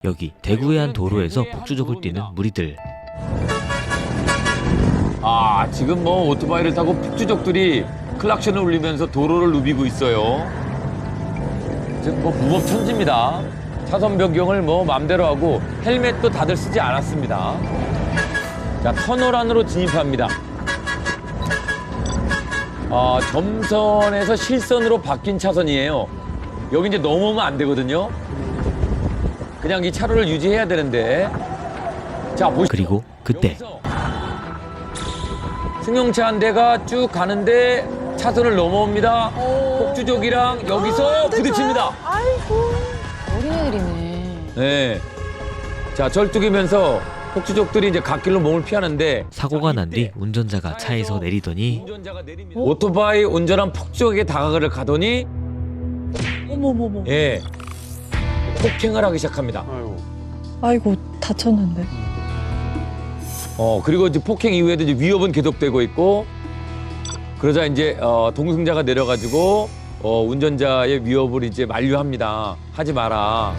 여기 대구의 한 도로에서 폭주족을 뛰는 무리들. 지금 뭐 오토바이를 타고 폭주족들이 클락션을 울리면서 도로를 누비고 있어요. 지금 뭐 무법천지입니다. 차선 변경을 뭐 맘대로 하고 헬멧도 다들 쓰지 않았습니다. 자, 터널 안으로 진입합니다. 점선에서 실선으로 바뀐 차선이에요. 여기 이제 넘어오면 안 되거든요. 그냥 이 차로를 유지해야 되는데. 자, 보시죠. 그리고 그때 승용차 한 대가 쭉 가는데 차선을 넘어옵니다. 폭주족이랑 여기서 부딪힙니다. 아이고. 어린애들이네. 네. 자, 절뚝이면서 폭주족들이 이제 갓길로 몸을 피하는데 사고가 난 뒤 운전자가 차에서 내리더니 오토바이 운전한 폭주족에게 다가가를 가더니 어머머머. 예. 폭행을 하기 시작합니다. 아이고, 다쳤는데. 그리고 이제 폭행 이후에도 이제 위협은 계속되고 있고 그러자 이제 동승자가 내려가지고 운전자의 위협을 이제 만류합니다. 하지 마라.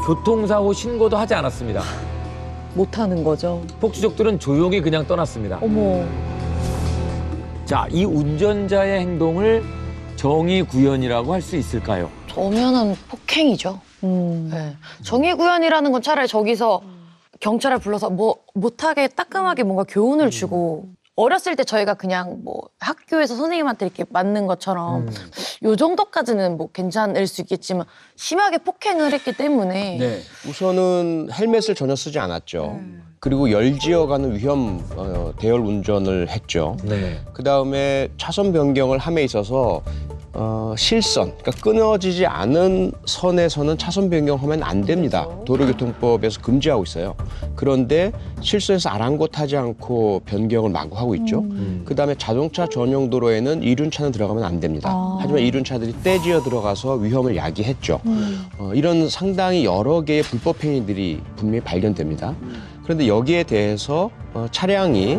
교통사고 신고도 하지 않았습니다. 못하는 거죠. 폭주족들은 조용히 그냥 떠났습니다. 어머. 자, 이 운전자의 행동을 정의구현이라고 할 수 있을까요? 엄연한 폭행이죠. 네. 정의구현이라는 건 차라리 저기서 경찰을 불러서 뭐 못하게 따끔하게 뭔가 교훈을 주고 어렸을 때 저희가 그냥 뭐 학교에서 선생님한테 이렇게 맞는 것처럼 요 정도까지는 뭐 괜찮을 수 있겠지만 심하게 폭행을 했기 때문에 네. 우선은 헬멧을 전혀 쓰지 않았죠. 그리고 열지어가는 위험 대열 운전을 했죠. 네. 그다음에 차선 변경을 함에 있어서 실선, 그러니까 끊어지지 않은 선에서는 차선 변경하면 안 됩니다. 도로교통법에서 금지하고 있어요. 그런데 실선에서 아랑곳하지 않고 변경을 마구 하고 있죠. 그다음에 자동차 전용 도로에는 이륜차는 들어가면 안 됩니다. 하지만 이륜차들이 떼지어 들어가서 위험을 야기했죠. 이런 상당히 여러 개의 불법 행위들이 분명히 발견됩니다. 그런데 여기에 대해서 차량이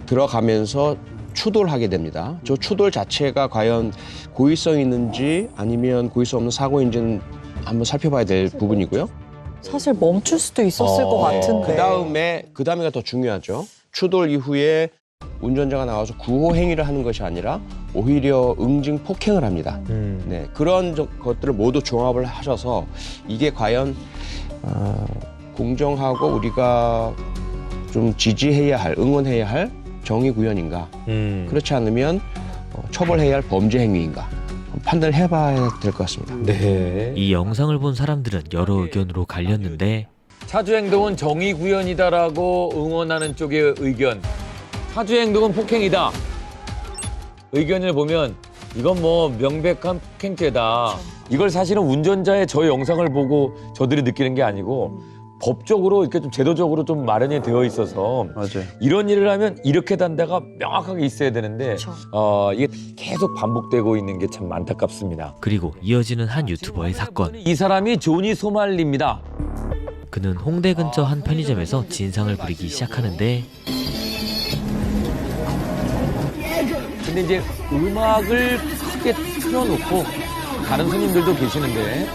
들어가면서 추돌을 하게 됩니다. 저 추돌 자체가 과연 고의성이 있는지 아니면 고의성 없는 사고인지는 한번 살펴봐야 될 부분이고요. 사실 멈출 수도 있었을 것 같은데. 그다음에가 더 중요하죠. 추돌 이후에 운전자가 나와서 구호 행위를 하는 것이 아니라 오히려 응징 폭행을 합니다. 네, 그런 것들을 모두 종합을 하셔서 이게 과연 공정하고 우리가 좀 지지해야 할, 응원해야 할 정의 구현인가? 그렇지 않으면 처벌해야 할 범죄 행위인가? 판단을 해봐야 될 것 같습니다. 네. 이 영상을 본 사람들은 여러 의견으로 갈렸는데 차주 행동은 정의 구현이다라고 응원하는 쪽의 의견. 차주 행동은 폭행이다. 의견을 보면 이건 뭐 명백한 폭행죄다. 이걸 사실은 운전자의 저 영상을 보고 저들이 느끼는 게 아니고 법적으로 이렇게 좀 제도적으로 좀 마련이 되어 있어서 맞아요. 이런 일을 하면 이렇게 단다가 명확하게 있어야 되는데 이게 계속 반복되고 있는 게 참 안타깝습니다. 그리고 이어지는 한 유튜버의 사건. 이 사람이 조니 소말리입니다. 그는 홍대 근처 한 편의점에서 진상을 부리기 시작하는데 근데 이제 음악을 크게 틀어놓고 다른 손님들도 계시는데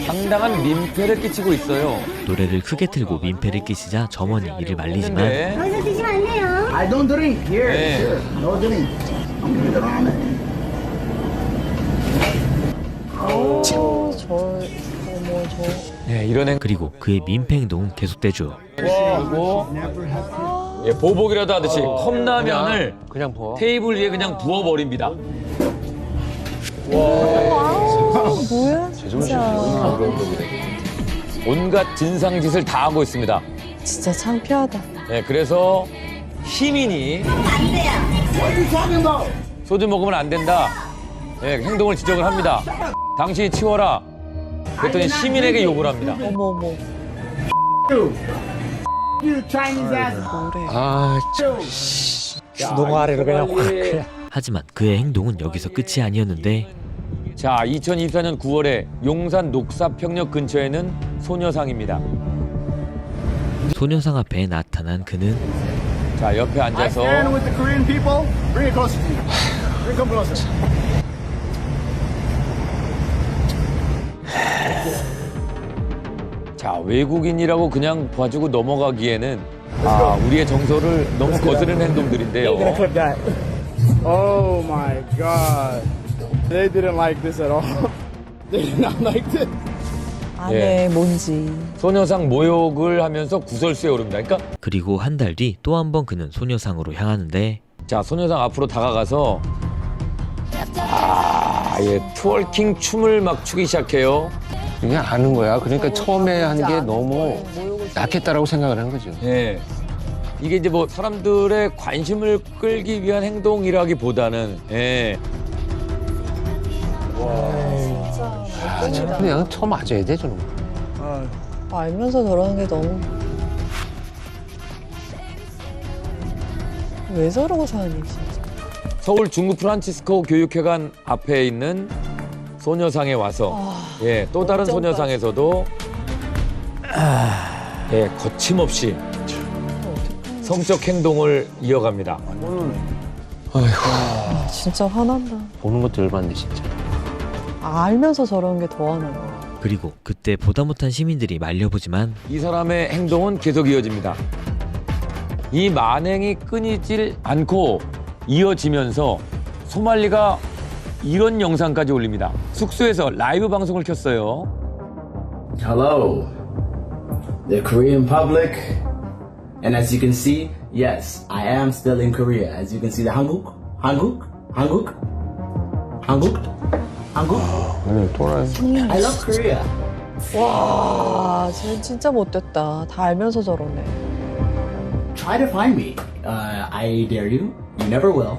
상당한 민폐를 끼치고 있어요. 노래를 크게 틀고 민폐를 끼치자 점원이 이를 말리지만 근데 여기서 드시면 안 돼요. I don't drink here. 네. Sir. No drink. 네, 이런 행 그리고 그의 민폐 행동은 계속되죠. 하고 보복이라도 하듯이 컵라면을 그냥 부어. 테이블 위에 그냥 부어버립니다. 뭐야? 진짜. 온갖 진상짓을 다 하고 있습니다. 진짜 창피하다. 네, 그래서 시민이 What are you talking about? 소주 먹으면 안 된다. 네, 행동을 지적을 합니다. 당신이 치워라. 그랬더니 시민에게 욕을 합니다. 어머어머. You Chinese ass. 주동 아래로 그냥 확. 하지만 그의 행동은 여기서 끝이 아니었는데 자, 2024년 9월에 용산 녹사평역 근처에는 소녀상입니다. 소녀상 앞에 나타난 그는 자, 옆에 I 앉아서 stand with the Korean people. Bring it closer to me. Bring it come closer. 자, 외국인이라고 그냥 봐주고 넘어가기에는 우리의 정서를 너무 거스르는 행동들인데요. Clip that. Oh my God. They didn't like this at all. They did not like this. 안에 뭔지. 소녀상 모욕을 하면서 구설수에 오릅니다. 그러니까 그리고 한 달 뒤 또 한 번 그는 소녀상으로 향하는데 자, 소녀상 앞으로 다가가서 트월킹 춤을 막 추기 시작해요. 이게 아는 거야. 그러니까 처음에 한 게 너무 약했다라고 생각을 한 거죠. 예. 이게 이제 뭐 사람들의 관심을 끌기 위한 행동이라기보다는 그냥 처음 맞아야 돼, 저는. 알면서 저러는 게 너무. 왜 저러고 사니, 진짜. 서울 중구 프란치스코 교육회관 앞에 있는 소녀상에 와서 또 다른 소녀상에서도 거침없이 성적 행동을 이어갑니다. 진짜 화난다. 보는 것도 열받네, 진짜. 알면서 저러는 게 더 화나. 그리고 그때 보다 못한 시민들이 말려보지만 이 사람의 행동은 계속 이어집니다. 이 만행이 끊이질 않고 이어지면서 소말리가 이런 영상까지 올립니다. 숙소에서 라이브 방송을 켰어요. Hello, the Korean public. And as you can see, yes, I am still in Korea. As you can see, the Hanguk. I love Korea. 와, 쟤 진짜 못됐다. 다 알면서 저러네. Try to find me. I dare you. You never will.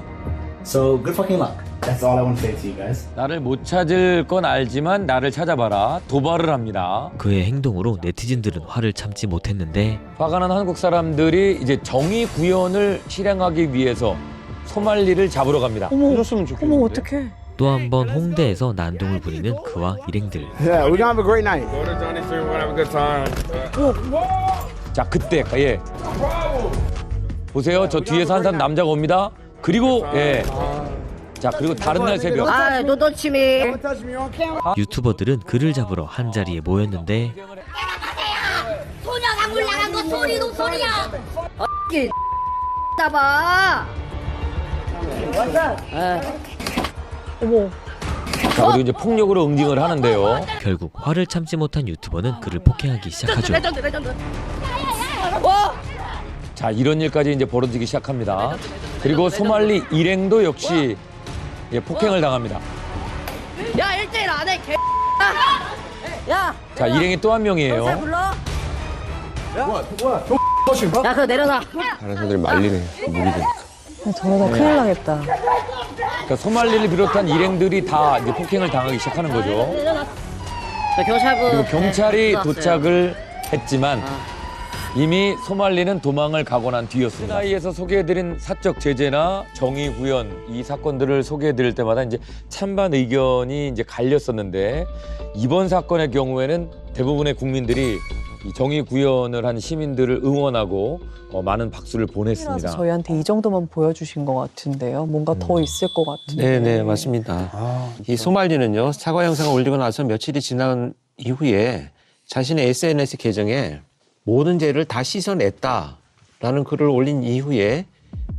So good fucking luck. That's all I want to say to you guys. 나를 못 찾을 건 알지만 나를 찾아봐라. 도발을 합니다. 그의 행동으로 네티즌들은 화를 참지 못했는데 화가 난 한국 사람들이 이제 정의 구현을 실행하기 위해서 소말리를 잡으러 갑니다. 어머, 어떡해. 또 한 번 홍대에서 난동을 부리는 그와 일행들. Yeah, we're gonna have a great night. 자, 그때 보세요. 저 뒤에서 항상 남자가 옵니다. 그리고 자, 그리고 다른 날 새벽 유튜버들은 그를 잡으러 한자리에 모였는데 소녀상 올라간 거 소리도 소리야. 잡아. 어머, 자, 그리고 이제 폭력으로 응징을 하는데요. 결국 화를 참지 못한 유튜버는 그를 폭행하기 시작하죠. 레전드. 자, 이런 일까지 이제 벌어지기 시작합니다. 그리고 소말리 일행도 역시 폭행을 당합니다. 야 1대1 안 해. 개. 야. 자, 일행이 또 한 명이에요. 불러. 야 그거 내려놔. 다른 사람들이 말리네, 무기 되니까. 저러다 큰일 나겠다. 그러니까 소말리를 비롯한 일행들이 다 이제 폭행을 당하기 시작하는 거죠. 경찰분. 그리고 경찰이 네, 도착을 했지만 이미 소말리는 도망을 가고 난 뒤였습니다. 사이에서 소개해드린 사적 제재나 정의 구현 이 사건들을 소개해드릴 때마다 이제 찬반 의견이 이제 갈렸었는데 이번 사건의 경우에는 대부분의 국민들이 이 정의 구현을 한 시민들을 응원하고 많은 박수를 보냈습니다. 그래서 저희한테 이 정도만 보여주신 것 같은데요. 뭔가 더 있을 것 같은데. 네, 맞습니다. 이 소말리는요, 사과 영상을 올리고 나서 며칠이 지난 이후에 자신의 SNS 계정에 모든 죄를 다 씻어냈다라는 글을 올린 이후에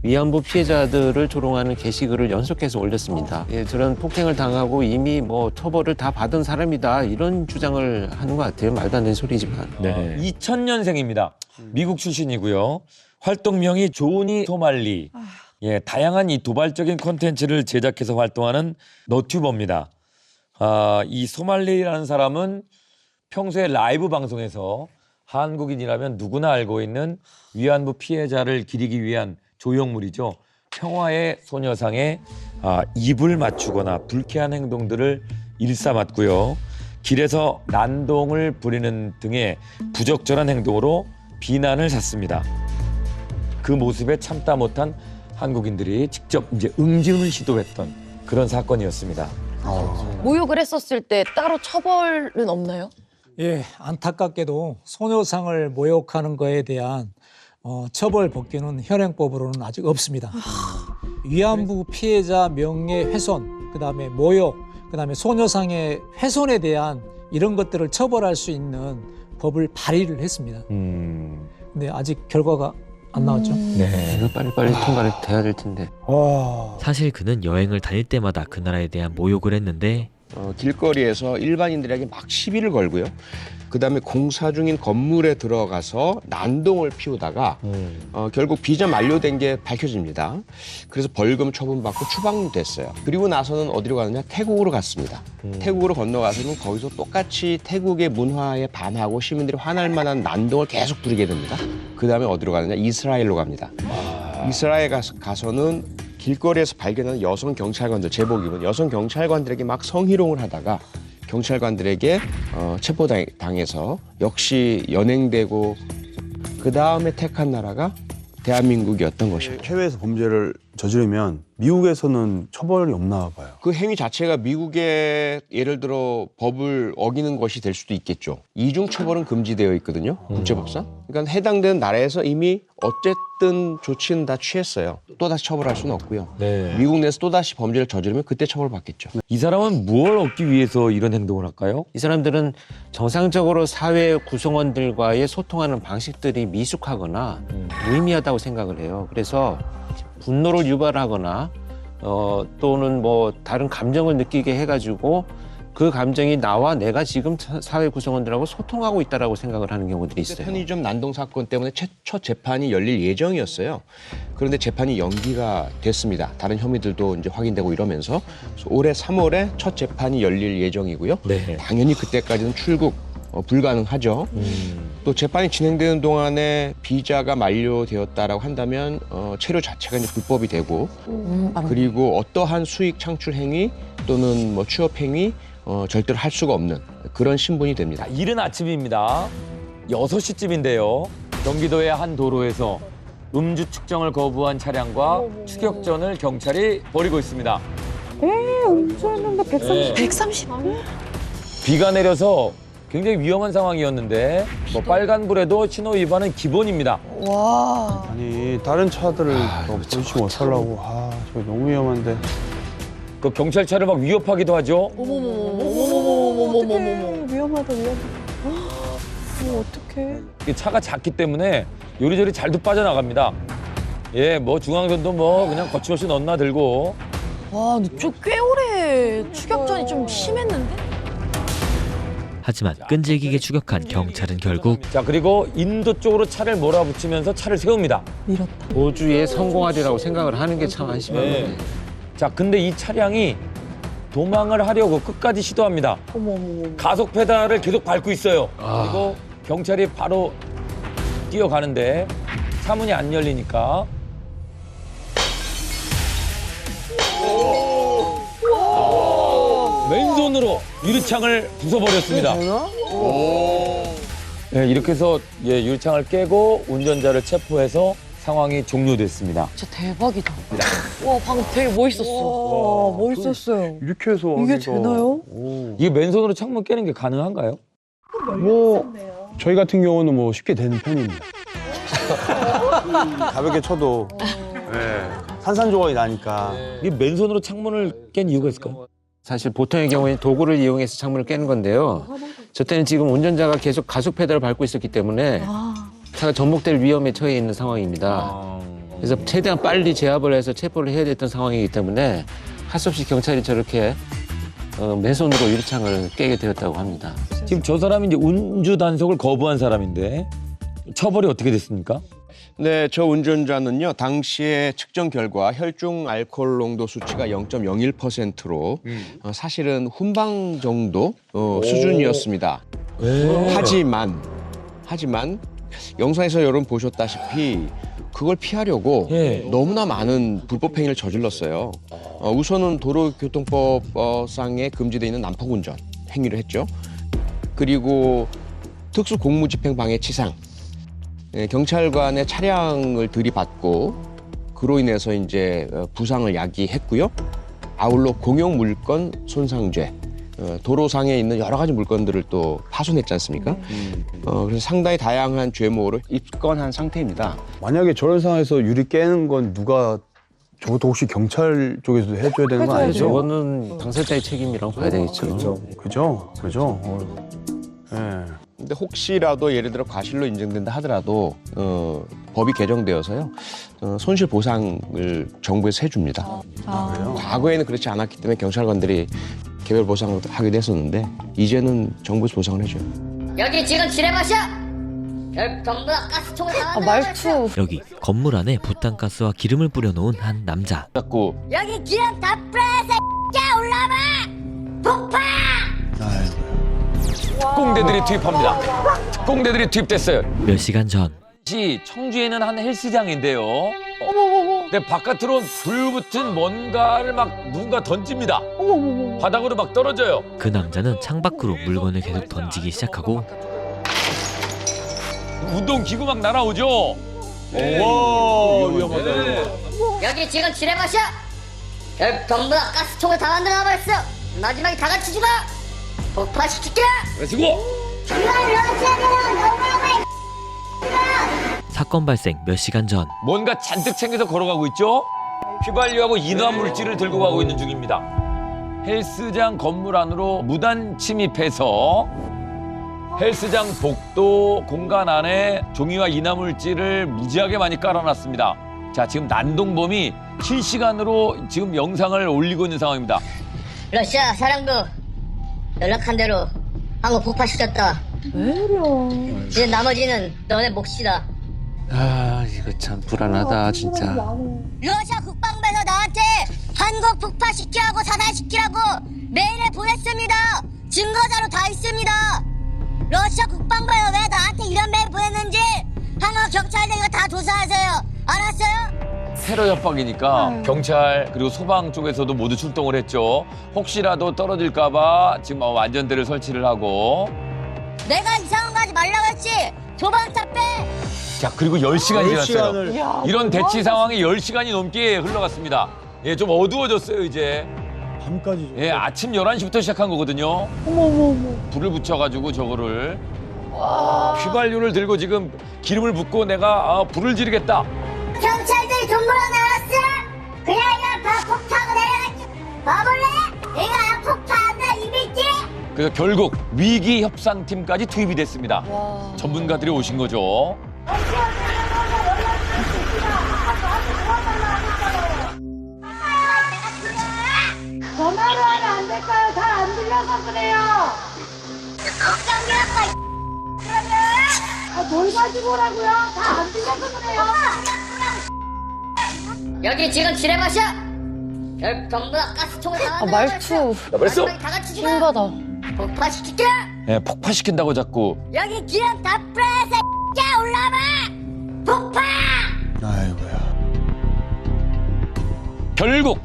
위안부 피해자들을 조롱하는 게시글을 연속해서 올렸습니다. 저런 폭행을 당하고 이미 뭐 처벌을 다 받은 사람이다 이런 주장을 하는 것 같아요. 말도 안 되는 소리지만. 네. 2000년생입니다. 미국 출신이고요. 활동명이 조니 소말리. 다양한 이 도발적인 콘텐츠를 제작해서 활동하는 너튜버입니다. 이 소말리라는 사람은 평소에 라이브 방송에서 한국인이라면 누구나 알고 있는 위안부 피해자를 기리기 위한 조형물이죠. 평화의 소녀상에 입을 맞추거나 불쾌한 행동들을 일삼았고요. 길에서 난동을 부리는 등의 부적절한 행동으로 비난을 샀습니다. 그 모습에 참다 못한 한국인들이 직접 이제 응징을 시도했던 그런 사건이었습니다. 모욕을 했었을 때 따로 처벌은 없나요? 예, 안타깝게도 소녀상을 모욕하는 거에 대한 처벌 법규는 현행법으로는 아직 없습니다. 위안부 피해자 명예훼손, 그다음에 모욕, 그다음에 소녀상의 훼손에 대한 이런 것들을 처벌할 수 있는 법을 발의를 했습니다. 음. 근데 아직 결과가 안 나왔죠. 네. 이거 빨리빨리 통과를 돼야 될 텐데. 와. 사실 그는 여행을 다닐 때마다 그 나라에 대한 모욕을 했는데 길거리에서 일반인들에게 막 시비를 걸고요. 그다음에 공사 중인 건물에 들어가서 난동을 피우다가 결국 비자 만료된 게 밝혀집니다. 그래서 벌금 처분받고 추방됐어요. 그리고 나서는 어디로 가느냐? 태국으로 갔습니다. 태국으로 건너가서는 거기서 똑같이 태국의 문화에 반하고 시민들이 화날 만한 난동을 계속 부리게 됩니다. 그다음에 어디로 가느냐? 이스라엘로 갑니다. 이스라엘 가서는 길거리에서 발견하는 여성 경찰관들, 제복 입은 여성 경찰관들에게 막 성희롱을 하다가 경찰관들에게 체포당해서 역시 연행되고 그 다음에 택한 나라가 대한민국이었던 것이었죠. 해외에서 범죄를 저지르면 미국에서는 처벌이 없나 봐요. 그 행위 자체가 미국의 예를 들어 법을 어기는 것이 될 수도 있겠죠. 이중 처벌은 금지되어 있거든요. 국제법상. 그러니까 해당되는 나라에서 이미 어쨌든 조치는 다 취했어요. 또다시 처벌할 수는 없고요. 네. 미국 내에서 또다시 범죄를 저지르면 그때 처벌받겠죠. 이 사람은 무엇을 얻기 위해서 이런 행동을 할까요? 이 사람들은 정상적으로 사회 구성원들과의 소통하는 방식들이 미숙하거나 무의미하다고 생각을 해요. 그래서 분노를 유발하거나 또는 뭐 다른 감정을 느끼게 해가지고 그 감정이 나와 내가 지금 사회 구성원들하고 소통하고 있다라고 생각을 하는 경우들이 있어요. 편의점 난동 사건 때문에 첫 재판이 열릴 예정이었어요. 그런데 재판이 연기가 됐습니다. 다른 혐의들도 이제 확인되고 이러면서 그래서 올해 3월에 첫 재판이 열릴 예정이고요. 네. 당연히 그때까지는 출국 불가능하죠. 또 재판이 진행되는 동안에 비자가 만료되었다라고 한다면 체류 자체가 이제 불법이 되고 그리고 어떠한 수익 창출 행위 또는 뭐 취업 행위 절대로 할 수가 없는 그런 신분이 됩니다. 이른 아침입니다. 6시쯤인데요. 경기도의 한 도로에서 음주 측정을 거부한 차량과 추격전을 경찰이 벌이고 있습니다. 음주했는데 130. 130? 비가 내려서 굉장히 위험한 상황이었는데 뭐 빨간불에도 신호 위반은 기본입니다. 와. 아니 다른 차들을 보시고 어쩌려고. 저 너무 위험한데. 그 경찰차를 막 위협하기도 하죠. 어머머머머머머머머머머. 위험하다 위험하다. 어떡해. 이 차가 작기 때문에 요리조리 잘도 빠져나갑니다. 예, 뭐 중앙선도 뭐 그냥 거침없이 넣나 들고. 와, 근데 꽤 오래 추격전이 좀 심했는데? 하지만 끈질기게 추격한 경찰은 결국 자, 그리고 인도 쪽으로 차를 몰아붙이면서 차를 세웁니다. 밀었다. 도주에 성공하리라고 생각을 하는 게 참 한심한 네. 거예요. 자, 근데 이 차량이 도망을 하려고 끝까지 시도합니다. 어머머머. 가속 페달을 계속 밟고 있어요. 그리고 경찰이 바로 뛰어가는데 차문이 안 열리니까 왼손으로 유리창을 부숴버렸습니다. 네, 이렇게 해서 유리창을 깨고 운전자를 체포해서 상황이 종료됐습니다. 진짜 대박이다. 와, 방금 되게 멋있었어. 와, 멋있었어요. 이렇게 해서 이게 하기가- 되나요? 이게 맨손으로 창문 깨는 게 가능한가요? 뭐 저희 같은 경우는 뭐 쉽게 되는 편입니다. 가볍게 쳐도 산산조각이 나니까. 이게 맨손으로 창문을 깬 이유가 있을까요? 사실 보통의 경우에는 도구를 이용해서 창문을 깨는 건데요. 저 때는 지금 운전자가 계속 가속 페달을 밟고 있었기 때문에 차가 전복될 위험에 처해 있는 상황입니다. 그래서 최대한 빨리 제압을 해서 체포를 해야 됐던 상황이기 때문에 할 수 없이 경찰이 저렇게 맨손으로 유리창을 깨게 되었다고 합니다. 지금 저 사람이 이제 운주 단속을 거부한 사람인데 처벌이 어떻게 됐습니까? 네, 저 운전자는요, 당시에 측정 결과 혈중 알코올 농도 수치가 0.01%로 사실은 훈방 정도 수준이었습니다. 하지만 영상에서 여러분 보셨다시피 그걸 피하려고 너무나 많은 불법 행위를 저질렀어요. 우선은 도로교통법상에 금지되어 있는 난폭 운전 행위를 했죠. 그리고 특수 공무집행 방해치상. 경찰관의 차량을 들이받고 그로 인해서 이제 부상을 야기했고요. 아울러 공용 물건 손상죄, 도로상에 있는 여러 가지 물건들을 또 파손했지 않습니까? 그래서 상당히 다양한 죄목으로 입건한 상태입니다. 만약에 저런 상황에서 유리 깨는 건 누가 저것도 혹시 경찰 쪽에서도 해줘야 되는 거 해줘야죠. 아니죠? 저거는 당사자의 책임이라고 봐야 되겠죠. 그죠? 예. 근데 혹시라도 예를 들어 과실로 인정된다 하더라도 법이 개정되어서요 손실 보상을 정부에서 해줍니다. 과거에는 그렇지 않았기 때문에 경찰관들이 개별 보상을 하기도 했었는데 이제는 정부에서 보상을 해줘요. 여기 지금 지뢰 마셔. 전부다 가스총을 다 말투. 여기 건물 안에 부탄가스와 기름을 뿌려놓은 한 남자. 자꾸 여기 기름 다 뿌려서 올라와. 폭파. 특공대들이 투입합니다. 특공대들이 투입됐어요. 몇 시간 전 청주에는 한 헬스장인데요. 근데 바깥으로 불 붙은 뭔가를 막 누군가 던집니다. 바닥으로 막 떨어져요. 그 남자는 창밖으로 물건을 계속 던지기 시작하고 운동기구 막 날아오죠. 와, 위험하다. 여기 지금 지뢰 마셔. 전부다 가스총을 다 만들어 버렸어. 마지막에 다 같이 죽어. 폭파시킬게. 그래서 사건 발생 몇 시간 전 뭔가 잔뜩 챙겨서 걸어가고 있죠. 휘발유하고 인화물질을 들고 가고 있는 중입니다. 헬스장 건물 안으로 무단 침입해서 헬스장 복도 공간 안에 종이와 인화물질을 무지하게 많이 깔아놨습니다. 자, 지금 난동범이 실시간으로 지금 영상을 올리고 있는 상황입니다. 러시아 사령부 연락한 대로 한국 폭파시켰다. 이제 나머지는 너네 몫이다. 아, 이거 참 불안하다, 진짜. 러시아 국방부에서 나한테 한국 폭파시키라고 사살시키라고 메일을 보냈습니다. 증거자료 다 있습니다. 러시아 국방부에 왜 나한테 이런 메일 보냈는지 한국 경찰들 이거 다 조사하세요. 알았어요? 테러 협박이니까 경찰 그리고 소방 쪽에서도 모두 출동을 했죠. 혹시라도 떨어질까봐 지금 안전대를 설치를 하고. 내가 이상한 거 하지 말라고 했지. 도망차 빼. 자, 그리고 10시간이 지났어요. 10시간을. 이런 대치 상황이 10시간이 넘게 흘러갔습니다. 예, 좀 어두워졌어요, 이제. 밤까지. 예, 아침 11시부터 시작한 거거든요. 불을 붙여가지고 저거를. 휘발유를 들고 지금 기름을 붓고 내가 불을 지르겠다. 경찰들이 돈 물어나왔어. 그냥 다 폭파하고 내려갔지. 봐볼래? 내가 폭파한다 이미지. 그래서 결국 위기 협상팀까지 투입이 됐습니다. 전문가들이 오신 거죠. 전화로 하면 안 될까요? 잘 안 들려서 그래요. 그러면 뭘 가지고 오라고요? 다 안 들려서 그래요. 여기 지금 지뢰 마셔. 전부 다 가스총을 다 말투. 그랬어? 다 같이 죽어. 킹받아. 폭파시킬게. 예, 폭파시킨다고 자꾸. 여기 기름 다 뿌려서 올라와. 폭파. 아이고야. 결국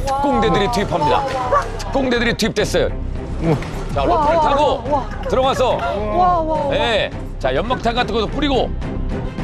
특공대들이 투입합니다. 특공대들이 투입됐어요. 자, 로프를 타고 들어가서 예, 자, 연막탄 같은 것도 뿌리고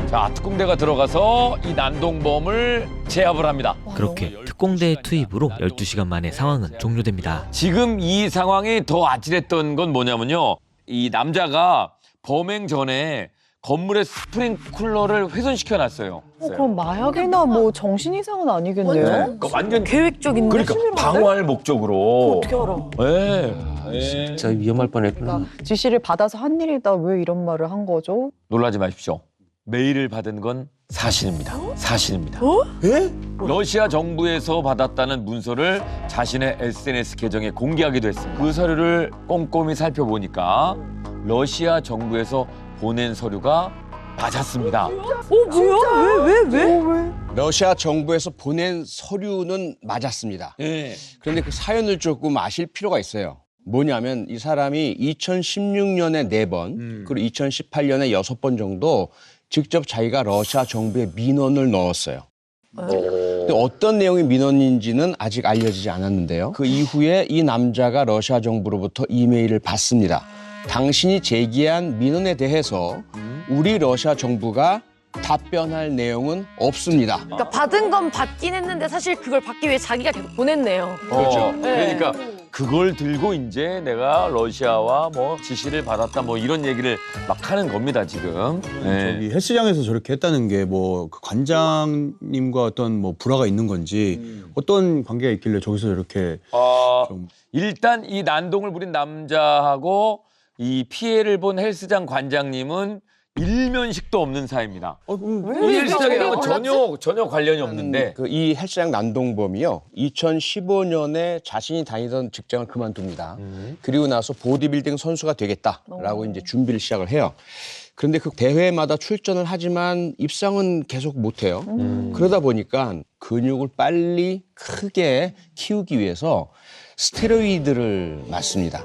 자, 특공대가 들어가서 이 난동범을 제압을 합니다. 그렇게 특공대의 투입으로 12시간 만에 상황은 종료됩니다. 지금 이 상황이 더 아찔했던 건 뭐냐면요. 이 남자가 범행 전에 건물의 스프링쿨러를 훼손시켜 놨어요. 그럼 마약이나 뭐 정신 이상은 아니겠네요. 그러니까 완전 계획적인데. 그러니까 방어할 목적으로. 어떻게 알아? 예. 진짜 위험할 뻔했구나. 지시를 받아서 한 일이다 왜 이런 말을 한 거죠? 놀라지 마십시오. 메일을 받은 건 사실입니다. 사실입니다. 예? 러시아 정부에서 받았다는 문서를 자신의 SNS 계정에 공개하기도 했습니다. 그 서류를 꼼꼼히 살펴보니까 러시아 정부에서 보낸 서류가 맞았습니다. 뭐야? 왜? 러시아 정부에서 보낸 서류는 맞았습니다. 예. 그런데 그 사연을 조금 아실 필요가 있어요. 뭐냐면 이 사람이 2016년에 4번, 그리고 2018년에 6번 정도 직접 자기가 러시아 정부에 민원을 넣었어요. 근데 어떤 내용의 민원인지는 아직 알려지지 않았는데요. 그 이후에 이 남자가 러시아 정부로부터 이메일을 받습니다. 당신이 제기한 민원에 대해서 우리 러시아 정부가 답변할 내용은 없습니다. 그러니까 받은 건 받긴 했는데 사실 그걸 받기 위해 자기가 계속 보냈네요. 그렇죠. 네. 그러니까 그걸 들고 이제 내가 러시아와 뭐 지시를 받았다 뭐 이런 얘기를 막 하는 겁니다, 지금. 네. 저기 헬스장에서 저렇게 했다는 게 뭐 그 관장님과 어떤 뭐 불화가 있는 건지 어떤 관계가 있길래 저기서 저렇게 좀... 일단 이 난동을 부린 남자하고 이 피해를 본 헬스장 관장님은 일면식도 없는 사이입니다. 이 헬스장이랑은 전혀 관련이 없는데 이 헬스장 난동범이요. 2015년에 자신이 다니던 직장을 그만둡니다. 그리고 나서 보디빌딩 선수가 되겠다라고 이제 준비를 시작을 해요. 그런데 그 대회마다 출전을 하지만 입상은 계속 못해요. 그러다 보니까 근육을 빨리 크게 키우기 위해서 스테로이드를 맞습니다.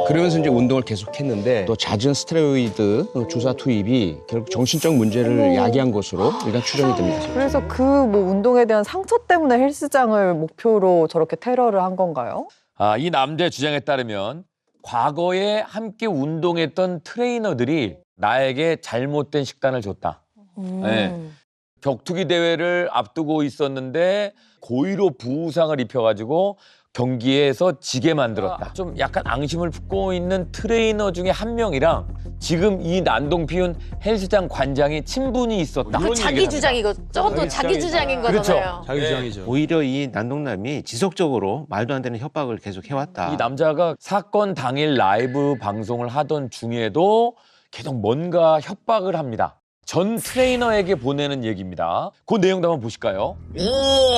그러면서 이제 운동을 계속했는데 또 잦은 스테로이드 주사 투입이 결국 정신적 문제를 야기한 것으로 일단 추정이 됩니다. 그래서 그 뭐 운동에 대한 상처 때문에 헬스장을 목표로 저렇게 테러를 한 건가요? 이 남자의 주장에 따르면 과거에 함께 운동했던 트레이너들이 나에게 잘못된 식단을 줬다. 네. 격투기 대회를 앞두고 있었는데 고의로 부상을 입혀가지고 경기에서 지게 만들었다. 좀 약간 앙심을 품고 있는 트레이너 중에 한 명이랑 지금 이 난동 피운 헬스장 관장이 친분이 있었다. 그 자기 주장이고 저것도 자기 주장인 거잖아요. 그렇죠. 자기 주장이죠. 오히려 이 난동남이 지속적으로 말도 안 되는 협박을 계속 해왔다. 이 남자가 사건 당일 라이브 방송을 하던 중에도 계속 뭔가 협박을 합니다. 전 트레이너에게 보내는 얘기입니다. 그 내용도 한번 보실까요? 이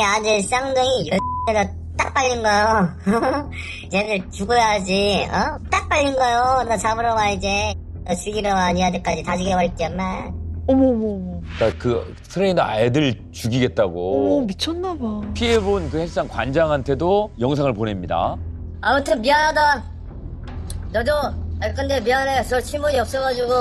아들 쌍둥이 X에다 딱 빨린 거요. 얘들 죽어야지. 딱 빨린 거요. 나 잡으러 와 이제. 너 죽이러 와. 네 아들까지 다 죽여버릴게 엄마. 어머. 그러니까 그 트레이너 애들 죽이겠다고 미쳤나 봐. 피해본 그 헬스장 관장한테도 영상을 보냅니다. 아무튼 미안하다. 너도 근데 미안해. 저 친분이 없어가지고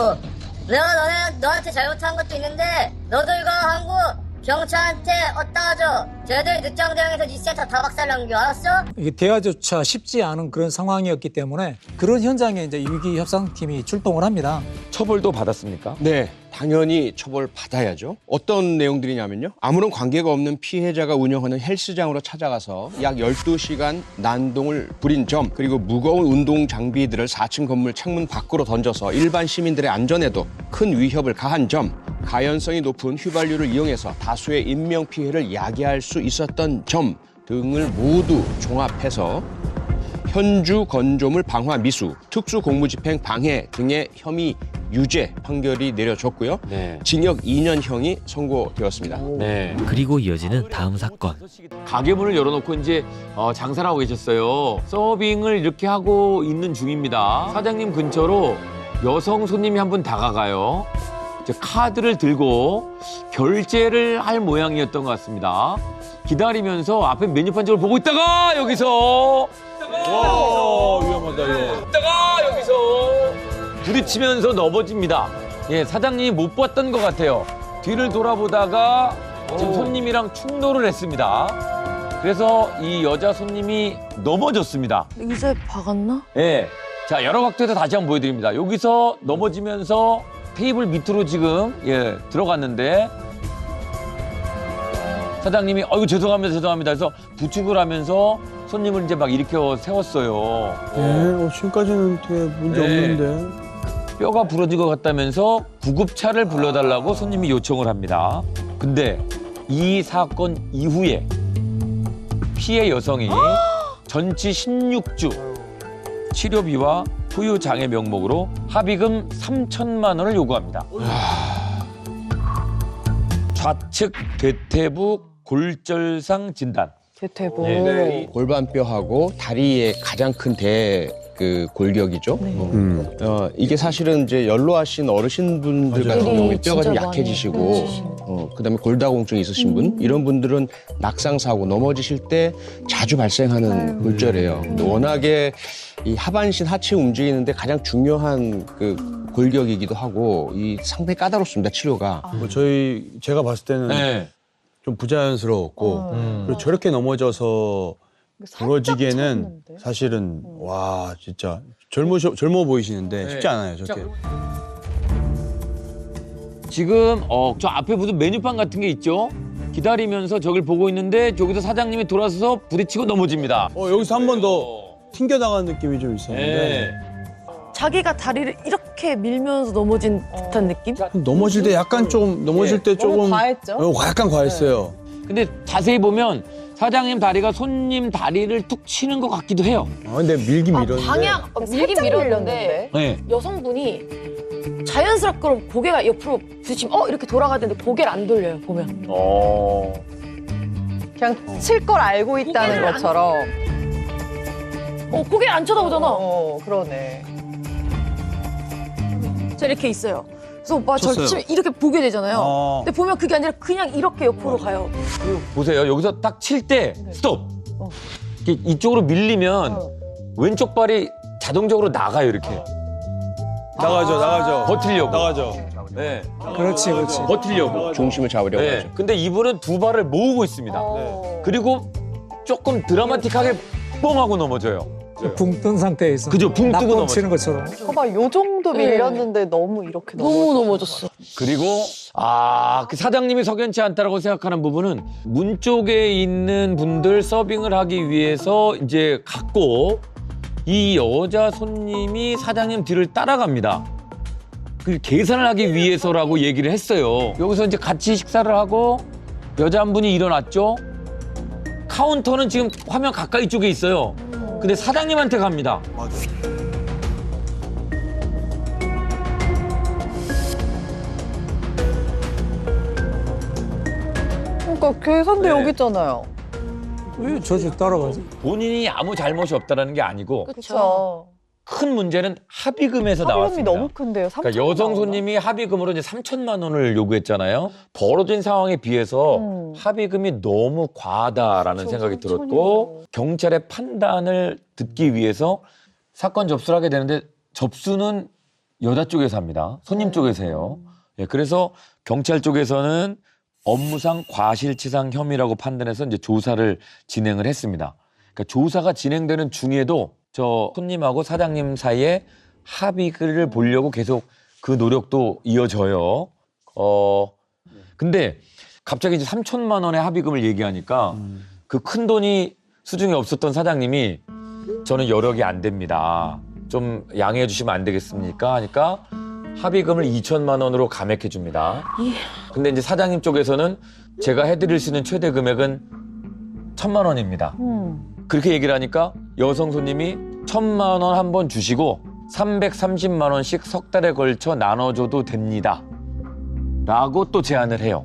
내가 너한테 잘못한 것도 있는데 너도 이거 한국 경찰한테 어디다 줘. 쟤들 늦장대왕에서 네 센터 다 박살난겨. 알았어? 이게 대화조차 쉽지 않은 그런 상황이었기 때문에 그런 현장에 이제 위기 협상팀이 출동을 합니다. 처벌도 받았습니까? 네, 당연히 처벌 받아야죠. 어떤 내용들이냐면요. 아무런 관계가 없는 피해자가 운영하는 헬스장으로 찾아가서 약 12시간 난동을 부린 점, 그리고 무거운 운동 장비들을 4층 건물 창문 밖으로 던져서 일반 시민들의 안전에도 큰 위협을 가한 점, 가연성이 높은 휘발유를 이용해서 다수의 인명피해를 야기할 수 있었던 점 등을 모두 종합해서 현주 건조물 방화 미수, 특수공무집행 방해 등의 혐의 유죄 판결이 내려졌고요. 네. 징역 2년형이 선고되었습니다. 네. 그리고 이어지는 다음 사건. 가게 문을 열어놓고 이제 장사를 하고 계셨어요. 서빙을 이렇게 하고 있는 중입니다. 사장님 근처로 여성 손님이 한 분 다가가요. 이제 카드를 들고 결제를 할 모양이었던 것 같습니다. 기다리면서 앞에 메뉴판 쪽을 보고 있다가 여기서 위험하다, 이거. 있다가 여기서 부딪히면서 넘어집니다. 예, 사장님이 못 봤던 것 같아요. 뒤를 돌아보다가 지금 손님이랑 충돌을 했습니다. 그래서 이 여자 손님이 넘어졌습니다. 이제 박았나? 예. 자, 여러 각도에서 다시 한번 보여드립니다. 여기서 넘어지면서 테이블 밑으로 지금 들어갔는데 사장님이 아이고 죄송합니다 해서 부축을 하면서 손님을 이제 막 일으켜 세웠어요. 네, 지금까지는 되게 문제 없는데. 뼈가 부러진 것 같다면서 구급차를 불러달라고 손님이 요청을 합니다. 근데 이 사건 이후에 피해 여성이 전치 16주 치료비와 후유 장애 명목으로 합의금 3천만 원을 요구합니다. 좌측 대퇴부 골절상 진단. 대퇴부. 네. 골반뼈하고 다리의 가장 큰 골격이죠. 이게 사실은 이제 연로하신 어르신분들 맞아요. 같은 경우에 뼈가 좀 진짜 많이 약해지시고, 그다음에 골다공증이 있으신 분, 이런 분들은 낙상 사고 넘어지실 때 자주 발생하는 골절이에요. 근데 워낙에 이 하반신 하체 움직이는데 가장 중요한 그 골격이기도 하고 이 상당히 까다롭습니다, 치료가. 제가 봤을 때는 네. 좀 부자연스러웠고, 그리고 저렇게 넘어져서 부러지기에는 쳤는데? 사실은 와 진짜 젊어 보이시는데 쉽지 않아요 저렇게. 지금 저 앞에 무슨 메뉴판 같은 게 있죠? 기다리면서 저길 보고 있는데 저기서 사장님이 돌아서서 부딪히고 넘어집니다. 여기서 한 번 더 튕겨나가는 느낌이 좀 있었는데 네. 자기가 다리를 이렇게 밀면서 넘어진 듯한 느낌? 넘어질 때 약간 조금 넘어질 때 너무 조금 과했죠? 약간 과했어요. 근데 자세히 보면 사장님 다리가 손님 다리를 툭 치는 것 같기도 해요. 근데 밀긴 밀었는데. 방향 밀긴 밀었는데 네. 여성분이 자연스럽게 고개가 옆으로 부딪히면 이렇게 돌아가야 되는데 고개를 안 돌려요 보면. 그냥 칠 걸 알고 있다는 고개를 것처럼. 고개를 안 쳐다보잖아. 그러네. 저 이렇게 있어요. 그래서 오빠 저 쳤어요. 치면 이렇게 보게 되잖아요. 근데 보면 그게 아니라 그냥 이렇게 옆으로 가요. 보세요. 여기서 딱 칠 때 스톱. 이렇게 이쪽으로 밀리면 왼쪽 발이 자동적으로 나가요 이렇게. 나가죠. 버틸려고. 나가죠. 네. 그렇지. 버틸려고. 중심을 잡으려고 네. 하죠. 근데 이분은 두 발을 모으고 있습니다. 그리고 조금 드라마틱하게 뻥 하고 넘어져요. 붕 뜬 상태에서. 그죠, 붕 뜨고 낙원 넘어져. 치는 것처럼. 봐봐, 요 정도 네. 밀렸는데 너무 이렇게 너무 넘어졌어. 그리고 그 사장님이 석연치 않다라고 생각하는 부분은 문 쪽에 있는 분들 서빙을 하기 위해서 이제 갔고 이 여자 손님이 사장님 뒤를 따라갑니다. 그 계산을 하기 위해서라고 얘기를 했어요. 여기서 이제 같이 식사를 하고 여자 한 분이 일어났죠. 카운터는 지금 화면 가까이 쪽에 있어요. 근데 사장님한테 갑니다. 그러니까 계산대 네. 여기 있잖아요. 왜 저지 따라가지? 본인이 아무 잘못이 없다는 게 아니고 그렇죠. 큰 문제는 합의금에서 합의금이 나왔습니다. 너무 큰데요. 그러니까 3천만 여성 원. 손님이 합의금으로 이제 3천만 원을 요구했잖아요. 벌어진 상황에 비해서 합의금이 너무 과하다라는 생각이 들었고 경찰의 판단을 듣기 위해서 사건 접수를 하게 되는데 접수는 여자 쪽에서 합니다. 손님 쪽에서 해요. 예, 그래서 경찰 쪽에서는 업무상 과실치상 혐의라고 판단해서 이제 조사를 진행을 했습니다. 그러니까 조사가 진행되는 중에도 저 손님하고 사장님 사이에 합의를 보려고 계속 그 노력도 이어져요. 근데 갑자기 이제 3천만 원의 합의금을 얘기하니까 그 큰 돈이 수중에 없었던 사장님이 저는 여력이 안 됩니다. 좀 양해해 주시면 안 되겠습니까? 하니까 합의금을 2천만 원으로 감액해 줍니다. 근데 이제 사장님 쪽에서는 제가 해드릴 수 있는 최대 금액은 1,000만 원입니다. 그렇게 얘기를 하니까 여성 손님이 1,000만 원 한 번 주시고 330만 원씩 석 달에 걸쳐 나눠줘도 됩니다. 라고 또 제안을 해요.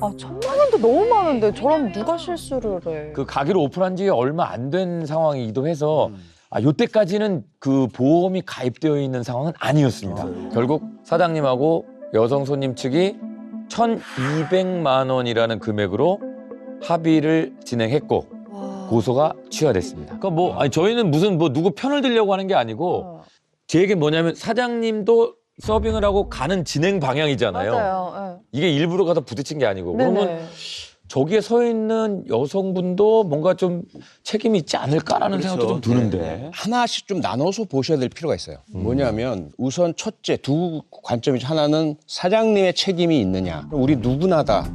1,000만 원도 너무 많은데 저럼 누가 실수를 해? 그 가게를 오픈한 지 얼마 안 된 상황이기도 해서 요때까지는 그 보험이 가입되어 있는 상황은 아니었습니다. 결국 사장님하고 여성 손님 측이 1,200만 원이라는 금액으로 합의를 진행했고 고소가 취하됐습니다. 그러니까 저희는 무슨 누구 편을 들려고 하는 게 아니고 제 얘기는 뭐냐면 사장님도 서빙을 하고 가는 진행 방향이잖아요. 맞아요. 이게 일부러 가서 부딪힌 게 아니고. 네네. 그러면 저기에 서 있는 여성분도 뭔가 좀 책임이 있지 않을까라는 생각도 좀 드는데. 하나씩 좀 나눠서 보셔야 될 필요가 있어요. 뭐냐면 우선 첫째 두 관점이죠. 하나는 사장님의 책임이 있느냐. 우리 누구나 다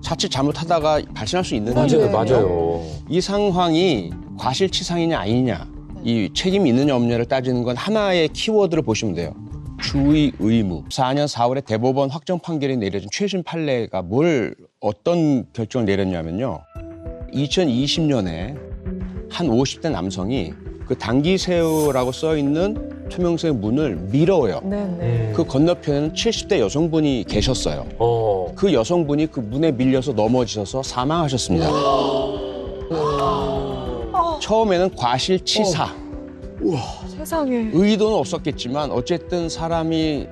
자칫 잘못하다가 발생할 수 있는 문제거든요. 맞아요. 이 상황이 과실치상이냐 아니냐, 이 책임이 있느냐 없느냐를 따지는 건 하나의 키워드를 보시면 돼요. 주의 의무. 4년 4월에 대법원 확정 판결이 내려진 최신 판례가 어떤 결정을 내렸냐면요. 2020년에 한 50대 남성이 그 당기세요라고 써 있는 투명색 문을 밀어요. 네네. 그 건너편에는 70대 여성분이 계셨어요. 그 여성분이 그 문에 밀려서 넘어지셔서 사망하셨습니다. 처음에는 과실치사. 세상에. 의도는 없었겠지만 어쨌든 사람이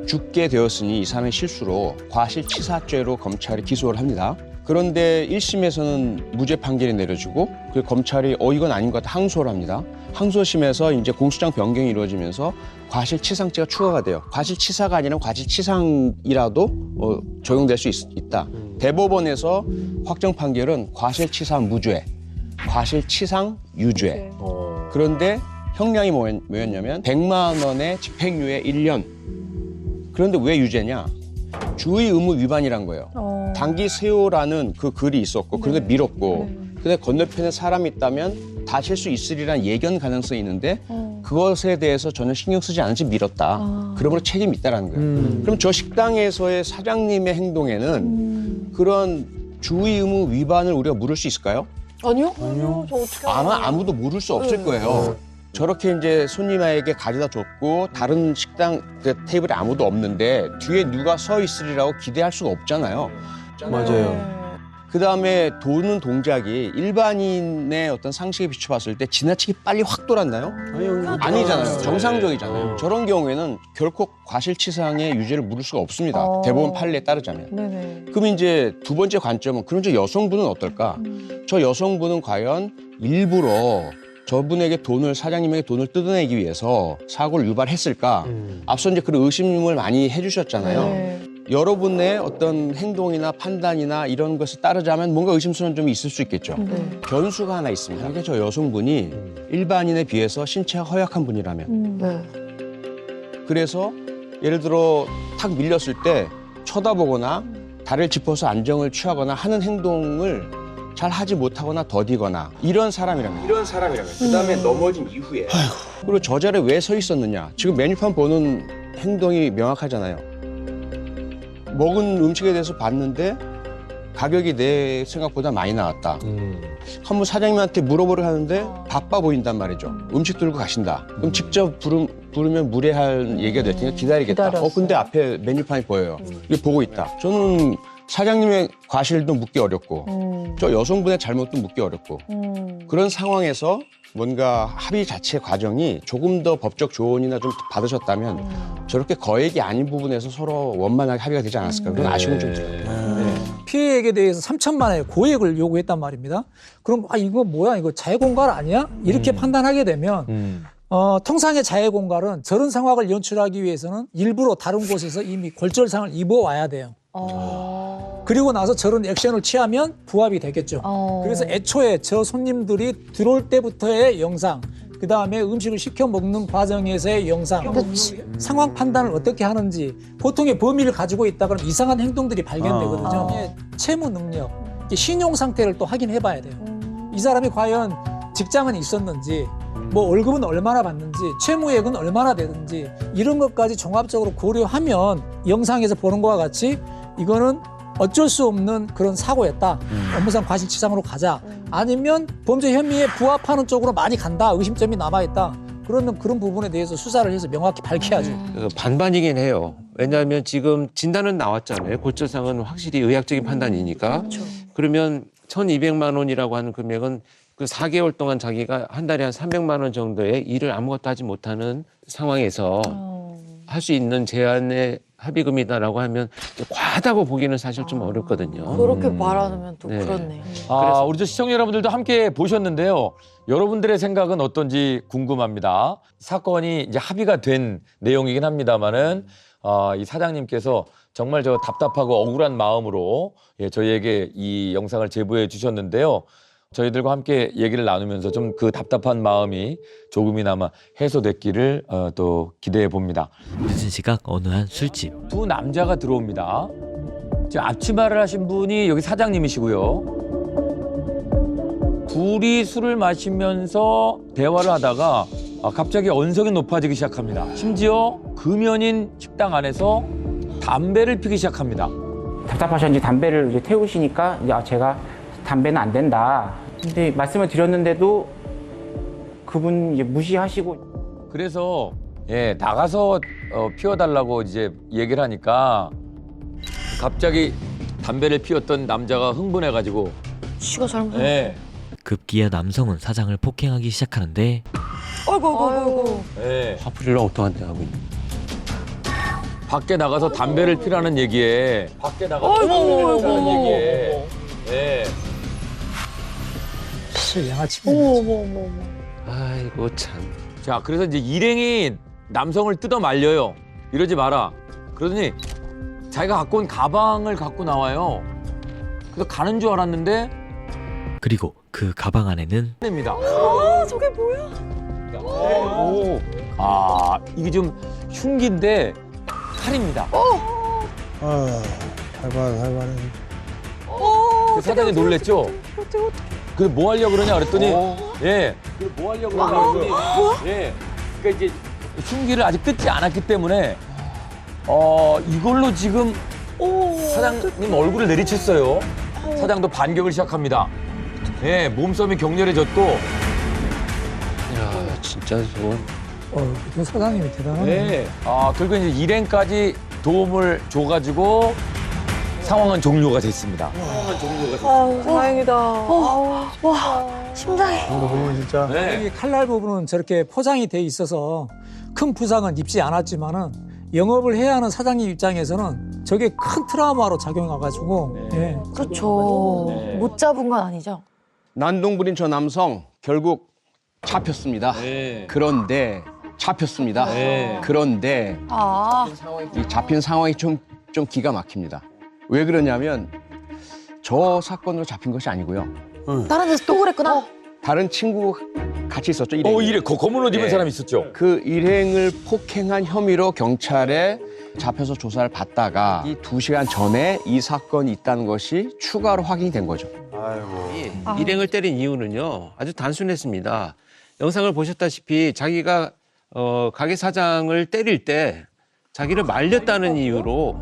죽게 되었으니 이 사람의 실수로 과실치사죄로 검찰이 기소를 합니다. 그런데 1심에서는 무죄 판결이 내려지고 그 검찰이 이건 아닌 것 같아 항소를 합니다. 항소심에서 이제 공소장 변경이 이루어지면서 과실치상죄가 추가가 돼요. 과실치사가 아니라 과실치상이라도 적용될 수 있다. 대법원에서 확정 판결은 과실치사 무죄, 과실치상 유죄. 그런데 형량이 뭐였냐면 100만 원의 집행유예 1년. 그런데 왜 유죄냐? 주의 의무 위반이란 거예요. 당기세요라는 그 글이 있었고 그런데 밀었고 근데 건너편에 사람이 있다면 다칠 수 있으리란 예견 가능성이 있는데 그것에 대해서 전혀 신경 쓰지 않은 채 밀었다. 그러므로 책임이 있다는 거예요. 그럼 저 식당에서의 사장님의 행동에는 그런 주의 의무 위반을 우리가 물을 수 있을까요? 아니요? 아니요, 저 어떻게 아마 아무도 물을 수 없을 거예요. 저렇게 이제 손님에게 가져다 줬고 다른 식당 그 테이블에 아무도 없는데 뒤에 누가 서 있으리라고 기대할 수가 없잖아요. 맞아요. 그다음에 도는 동작이 일반인의 어떤 상식에 비춰봤을 때 지나치게 빨리 확 돌았나요? 아니잖아요. 정상적이잖아요. 저런 경우에는 결코 과실치상의 유죄를 물을 수가 없습니다. 대법원 판례에 따르자면. 네네. 그럼 이제 두 번째 관점은 그럼 저 여성분은 어떨까? 저 여성분은 과연 일부러 저분에게 사장님에게 돈을 뜯어내기 위해서 사고를 유발했을까? 앞서 이제 그런 의심을 많이 해주셨잖아요. 네. 여러분의 어떤 행동이나 판단이나 이런 것을 따르자면 뭔가 의심스러운 점이 있을 수 있겠죠. 네. 변수가 하나 있습니다. 그러니까 저 여성분이 일반인에 비해서 신체가 허약한 분이라면 네. 그래서 예를 들어 탁 밀렸을 때 쳐다보거나 다리를 짚어서 안정을 취하거나 하는 행동을 잘 하지 못하거나 더디거나 이런 사람이라면 그다음에 넘어진 이후에 그리고 저 자리에 왜 서 있었느냐 지금 메뉴판 보는 행동이 명확하잖아요. 먹은 음식에 대해서 봤는데 가격이 내 생각보다 많이 나왔다. 한번 사장님한테 물어보려 하는데 바빠 보인단 말이죠. 음식 들고 가신다. 그럼 직접 부르면 무례할 얘기가 될 테니까 기다리겠다. 근데 앞에 메뉴판이 보여요. 이게 보고 있다. 저는 사장님의 과실도 묻기 어렵고 저 여성분의 잘못도 묻기 어렵고 그런 상황에서 뭔가 합의 자체 과정이 조금 더 법적 조언이나 좀 받으셨다면 저렇게 거액이 아닌 부분에서 서로 원만하게 합의가 되지 않았을까 그런 아쉬움이 좀 들어요. 피해액에 대해서 3천만 원의 고액을 요구했단 말입니다. 그럼 이거 뭐야? 이거 자해공갈 아니야? 이렇게 판단하게 되면 통상의 자해공갈은 저런 상황을 연출하기 위해서는 일부러 다른 곳에서 이미 골절상을 입어와야 돼요. 그리고 나서 저런 액션을 취하면 부합이 되겠죠. 그래서 애초에 저 손님들이 들어올 때부터의 영상, 그 다음에 음식을 시켜 먹는 과정에서의 영상, 상황 판단을 어떻게 하는지 보통의 범위를 가지고 있다 그러면 이상한 행동들이 발견되거든요. 채무 능력, 신용 상태를 또 확인해 봐야 돼요. 이 사람이 과연 직장은 있었는지, 뭐 월급은 얼마나 받는지, 채무액은 얼마나 되는지 이런 것까지 종합적으로 고려하면 영상에서 보는 것과 같이 이거는 어쩔 수 없는 그런 사고였다. 업무상 과실치상으로 가자. 아니면 범죄 혐의에 부합하는 쪽으로 많이 간다. 의심점이 남아있다. 그러면 그런 부분에 대해서 수사를 해서 명확히 밝혀야죠. 반반이긴 해요. 왜냐하면 지금 진단은 나왔잖아요. 골절상은 확실히 의학적인 판단이니까. 그렇죠. 그러면 1,200만 원이라고 하는 금액은 그 4개월 동안 자기가 한 달에 한 300만 원 정도의 일을 아무것도 하지 못하는 상황에서 할 수 있는 제한의 합의금이다라고 하면 과하다고 보기는 사실 좀 어렵거든요. 그렇게 말하면 또 네. 그렇네. 우리 저 시청자 여러분들도 함께 보셨는데요. 여러분들의 생각은 어떤지 궁금합니다. 사건이 이제 합의가 된 내용이긴 합니다만은 이 사장님께서 정말 저 답답하고 억울한 마음으로 저희에게 이 영상을 제보해 주셨는데요. 저희들과 함께 얘기를 나누면서 좀 그 답답한 마음이 조금이나마 해소됐기를 또 기대해 봅니다. 늦은 시각 어느 한 술집. 두 남자가 들어옵니다. 지금 앞치마를 하신 분이 여기 사장님이시고요. 둘이 술을 마시면서 대화를 하다가 갑자기 언성이 높아지기 시작합니다. 심지어 금연인 식당 안에서 담배를 피기 시작합니다. 답답하셨는지 담배를 이제 태우시니까 이제 제가 담배는 안 된다. 근데 말씀을 드렸는데도 그분 이제 무시하시고. 그래서 나가서 피워달라고 이제 얘기를 하니까 갑자기 담배를 피웠던 남자가 흥분해가지고 지가 잘못했어. 급기야 남성은 사장을 폭행하기 시작하는데 아이고. 화풀이를 엉뚱한데 하고 있는. 밖에 나가서 담배를 피라는 얘기에 밖에 나가서 담배를 피라는 얘기에 양아치입니다. 아이고 참. 자, 그래서 이제 일행이 남성을 뜯어 말려요. 이러지 마라. 그러더니 자기가 갖고 온 가방을 갖고 나와요. 그래서 가는 줄 알았는데 그리고 그 가방 안에는 됩니다. 저게 뭐야? 이게 좀 흉기인데 칼입니다. 할만해. 사장이 놀랬죠? 그래 뭐 하려고 그러냐 그랬더니 그래 뭐 하려고 그러냐 그랬더니 그러니까 이제 흉기를 아직 뜯지 않았기 때문에 이걸로 지금 사장님 얼굴을 내리쳤어요. 사장도 반격을 시작합니다. 예, 몸싸움이 격렬해졌고. 야, 진짜 저건. 그 사장님이 대단하네. 네. 결국 이제 일행까지 도움을 줘가지고 상황은 종료가 됐습니다. 다행이다. 와, 심장이. 이거 보면 진짜. 네. 여기 칼날 부분은 저렇게 포장이 돼 있어서 큰 부상은 입지 않았지만은 영업을 해야 하는 사장님 입장에서는 저게 큰 트라우마로 작용해가지고. 예. 그렇죠. 네. 못 잡은 건 아니죠. 난동부린 저 남성 결국 잡혔습니다. 네. 그런데 잡혔습니다. 네. 그런데 이 잡힌 상황이 좀 기가 막힙니다. 왜 그러냐면 저 사건으로 잡힌 것이 아니고요. 다른 데서 또 그랬구나. 다른 친구 같이 있었죠. 일행이. 일행. 검은 옷 입은 네. 사람 있었죠. 그 일행을 폭행한 혐의로 경찰에 잡혀서 조사를 받다가 이 2시간 전에 이 사건이 있다는 것이 추가로 확인이 된 거죠. 아이고. 일행을 때린 이유는요, 아주 단순했습니다. 영상을 보셨다시피 자기가 가게 사장을 때릴 때 자기를 말렸다는 이유로